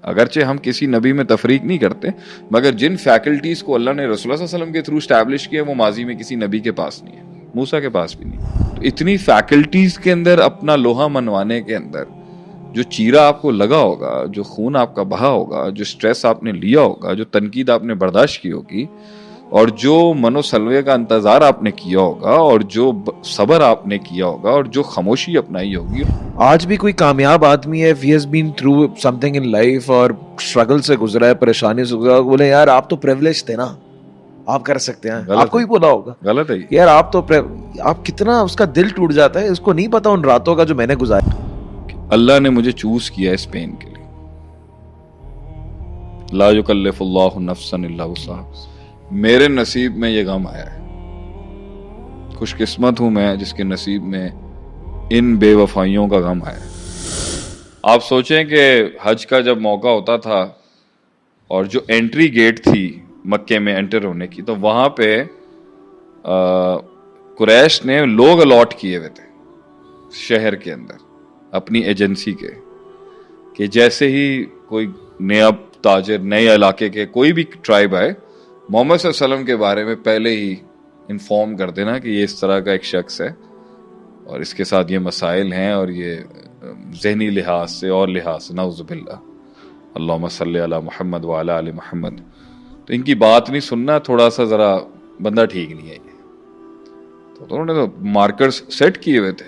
اگرچہ ہم کسی نبی میں تفریق نہیں کرتے، مگر جن فیکلٹیز کو اللہ نے رسول اللہ صلی اللہ علیہ وسلم کے تھرو اسٹیبلش کیا وہ ماضی میں کسی نبی کے پاس نہیں ہے، موسیٰ کے پاس بھی نہیں. تو اتنی فیکلٹیز کے اندر اپنا لوہا منوانے کے اندر جو چیرا آپ کو لگا ہوگا، جو خون آپ کا بہا ہوگا، جو سٹریس آپ نے لیا ہوگا، جو تنقید آپ نے برداشت کی ہوگی، اور جو منو سلوے کا انتظار آپ نے کیا ہوگا، اور جو صبر آپ نے کیا ہوگا، اور جو خاموشی اپنائی ہوگی. آج بھی کوئی کامیاب آدمی ہے, if he has been through something in life اور struggle سے گزرا ہے, پریشانی سے گزرا ہے, بولے یار آپ تو privilege تھے نا, آپ کر سکتے ہیں. آپ کو بھی بولا ہوگا غلط ہے یار آپ تو, آپ کتنا اس کا دل ٹوٹ جاتا ہے, اس کو نہیں پتا ان راتوں کا جو میں نے گزارا. اللہ نے مجھے چوز کیا اس پین کے لیے. لا یکلف اللہ نفسا الا وسعہا. میرے نصیب میں یہ غم آیا ہے. خوش قسمت ہوں میں جس کے نصیب میں ان بے وفائیوں کا غم آیا. آپ سوچیں کہ حج کا جب موقع ہوتا تھا اور جو انٹری گیٹ تھی مکے میں انٹر ہونے کی, تو وہاں پہ قریش نے لوگ الاٹ کیے ہوئے تھے شہر کے اندر اپنی ایجنسی کے, کہ جیسے ہی کوئی نیا تاجر نئے علاقے کے کوئی بھی ٹرائب آئے, محمد صلی اللہ علیہ وسلم کے بارے میں پہلے ہی انفارم کر دینا کہ یہ اس طرح کا ایک شخص ہے اور اس کے ساتھ یہ مسائل ہیں, اور یہ ذہنی لحاظ سے اور لحاظ سے نعوذ باللہ, اللہم صلی علی محمد وعلی آل محمد. تو ان کی بات نہیں سننا, تھوڑا سا ذرا بندہ ٹھیک نہیں ہے یہ. تو انہوں نے تو مارکرز سیٹ کیے ہوئے تھے.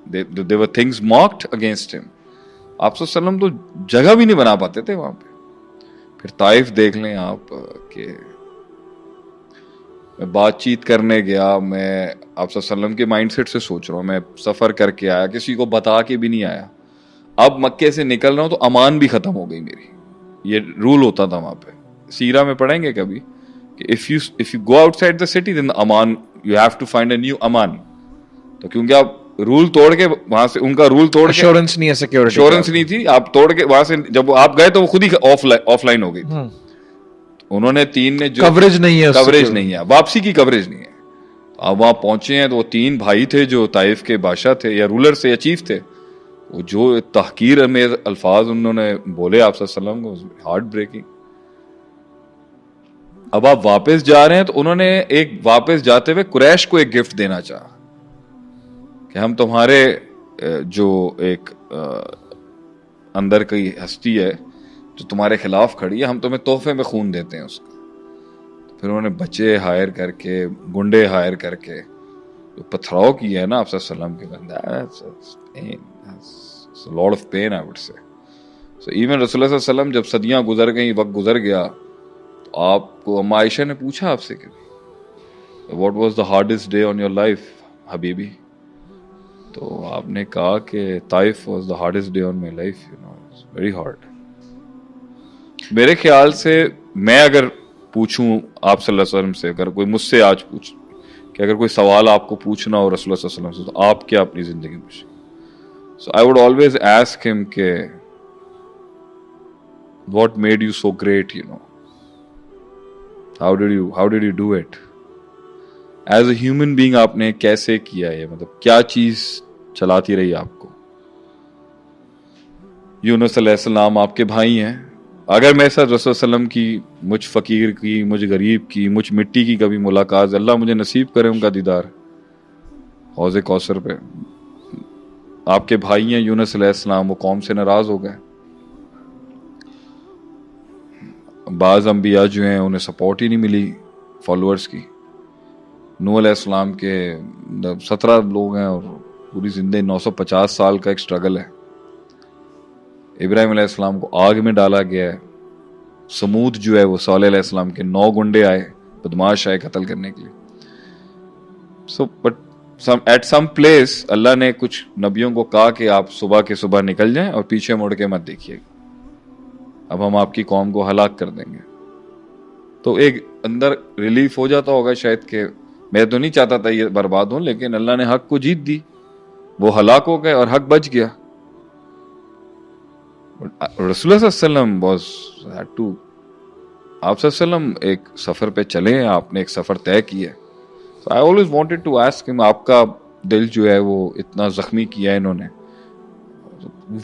There were things marked against him. آپ صلی اللہ علیہ وسلم تو جگہ بھی نہیں بنا پاتے تھے وہاں پہ. پھر طائف دیکھ لیں آپ, کہ میں بات چیت کرنے گیا, میں آپ صلی اللہ علیہ وسلم کے مائنڈ سیٹ سے سوچ رہا ہوں, میں سفر کر کے آیا, کسی کو بتا کے بھی نہیں آیا. اب مکے سے نکل رہا ہوں تو امان بھی ختم ہو گئی میری. یہ رول ہوتا تھا وہاں پہ, سیرہ میں پڑھیں گے کبھی کہ if you go outside the city then امان you have to find a new امان. تو کیونکہ آپ رول توڑ کے وہاں سے, ان کا رول توڑ کے ایشورنس نہیں ہے, سیکیورٹی ایشورنس نہیں تھی, آپ توڑ کے وہاں سے جب آپ گئے تو وہ خود ہی آف لائن ہو گئی تھی. انہوں نے تین نے جو کوریج نہیں ہے, کوریج نہیں ہے, واپسی کی کوریج نہیں ہے. اب وہاں پہنچے ہیں تو وہ تین بھائی تھے جو طائف کے بادشاہ تھے یا رولر سے یا چیف تھے, وہ جو تحقیر میں الفاظ انہوں نے بولے آپ صلی اللہ علیہ وسلم کو, ہارٹ بریکنگ. اب آپ واپس جا رہے ہیں تو انہوں نے ایک واپس جاتے ہوئے قریش کو ایک گفٹ دینا چاہا کہ ہم تمہارے جو ایک اندر کی ہستی ہے جو تمہارے خلاف کھڑی ہے, ہم تمہیں تحفے میں خون دیتے ہیں اس کا. پھر انہوں نے بچے ہائر کر کے, گنڈے ہائر کر کے جو پتھراؤ کیا ہے نا آپ صلی اللہ علیہ وسلم کے بندے, lot of pain I with سے. سو ایون رسول اللہ صلی اللہ علیہ وسلم جب صدیاں گزر گئیں, وقت گزر گیا, تو آپ کو اما عائشہ نے پوچھا آپ سے کہ what was the hardest day on your life حبیبی, تو آپ نے کہا کہ Taif was the hardest day on my life, you know it's very hard. میرے خیال سے میں اگر پوچھوں آپ صلی اللہ علیہ وسلم سے, اگر کوئی مجھ سے آج پوچھ کہ اگر کوئی سوال آپ کو پوچھنا ہو رسول اللہ صلی اللہ علیہ وسلم سے, تو آپ کیا اپنی زندگی میں پوچھیں. So I would always ask ہم کہ what made you so great, you know, how did you do it as a human being, آپ نے کیسے کیا یہ, مطلب کیا چیز چلاتی رہی آپ کو. یونس علیہ السلام آپ کے بھائی ہیں, اگر میں ساتھ رسول اللہ علیہ وسلم کی, مجھ فقیر کی, مجھ غریب کی, مجھ مٹی کی کبھی ملاقات, اللہ مجھے نصیب کرے ان کا دیدار حوض کوثر پہ. آپ کے بھائی ہیں یونس علیہ السلام, وہ قوم سے ناراض ہو گئے. بعض انبیاء جو ہیں انہیں سپورٹ ہی نہیں ملی فالوورز کی. نوح علیہ السلام کے 17 لوگ ہیں اور پوری زندگی 950 سال کا ایک سٹرگل ہے. ابراہیم علیہ السلام کو آگ میں ڈالا گیا ہے. سمود جو ہے وہ صالح علیہ السلام کے 9 گنڈے آئے, بدماش آئے قتل کرنے کے لیے. So but at some place اللہ نے کچھ نبیوں کو کہا کہ آپ صبح کے صبح نکل جائیں اور پیچھے مڑ کے مت دیکھیے, اب ہم آپ کی قوم کو ہلاک کر دیں گے. تو ایک اندر ریلیف ہو جاتا ہوگا شاید کہ میں تو نہیں چاہتا تھا یہ برباد ہوں, لیکن اللہ نے حق کو جیت دی, وہ ہلاک ہو گئے اور حق بچ گیا. رسول اللہ صلی اللہ علیہ وسلم واز ہیڈ ٹو, آپ صلی اللہ علیہ وسلم ایک سفر پہ چلے ہیں, آپ نے ایک سفر طے کیا ہے. So I always wanted to ask him, آپ کا دل جو ہے وہ اتنا زخمی کیا ہے انہوں نے,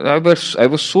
I was so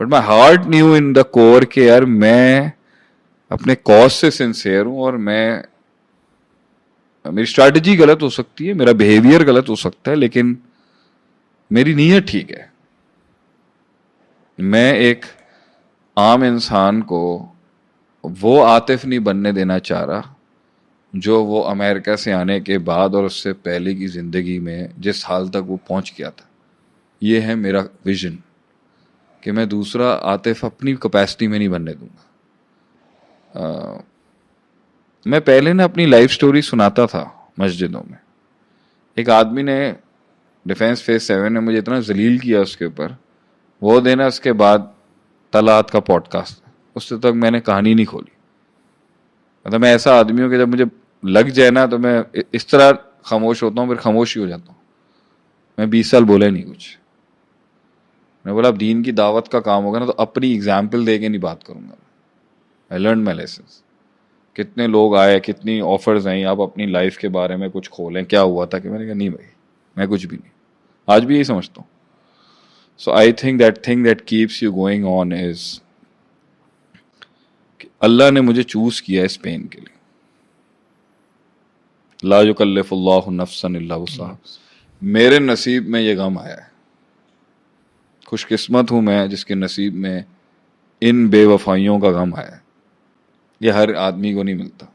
but my heart knew in the core کہ یار میں اپنے کاز سے سنسیئر ہوں, اور میری اسٹریٹجی غلط ہو سکتی ہے, میرا بہیویئر غلط ہو سکتا ہے, لیکن میری نیت ٹھیک ہے. میں ایک عام انسان کو وہ عاطف نہیں بننے دینا چاہ رہا جو وہ امریکہ سے آنے کے بعد اور اس سے پہلے کی زندگی میں جس حال تک وہ پہنچ گیا تھا. یہ ہے میرا ویژن کہ میں دوسرا عاطف اپنی کیپیسٹی میں نہیں بننے دوں گا. میں پہلے نا اپنی لائف سٹوری سناتا تھا مسجدوں میں. ایک آدمی نے ڈیفینس فیز 7 نے مجھے اتنا ذلیل کیا اس کے اوپر, وہ دینا اس کے بعد طلعت کا پوڈ کاسٹ, اس سے تک میں نے کہانی نہیں کھولی. مطلب میں ایسا آدمی ہوں کہ جب مجھے لگ جائے نا تو میں اس طرح خاموش ہوتا ہوں, پھر خاموش ہی ہو جاتا ہوں. میں 20 سال بولا نہیں کچھ. میں بولا اب دین کی دعوت کا کام ہوگا نا تو اپنی اگزامپل دے کے نہیں بات کروں گا. I learned my lessons. کتنے لوگ آئے, کتنی آفرز آئیں, آپ اپنی لائف کے بارے میں کچھ کھولیں, کیا ہوا تھا, کہ میں نے کہا نہیں بھائی میں کچھ بھی نہیں. آج بھی یہی سمجھتا ہوں. So I think that thing that keeps you going on is کہ اللہ نے مجھے چوز کیا اس پین کے لیے. لا یکلف اللہ نفسا الا وسعہا. میرے نصیب میں یہ غم آیا ہے. خوش قسمت ہوں میں جس کے نصیب میں ان بے وفائیوں کا غم آیا ہے. یہ ہر آدمی کو نہیں ملتا.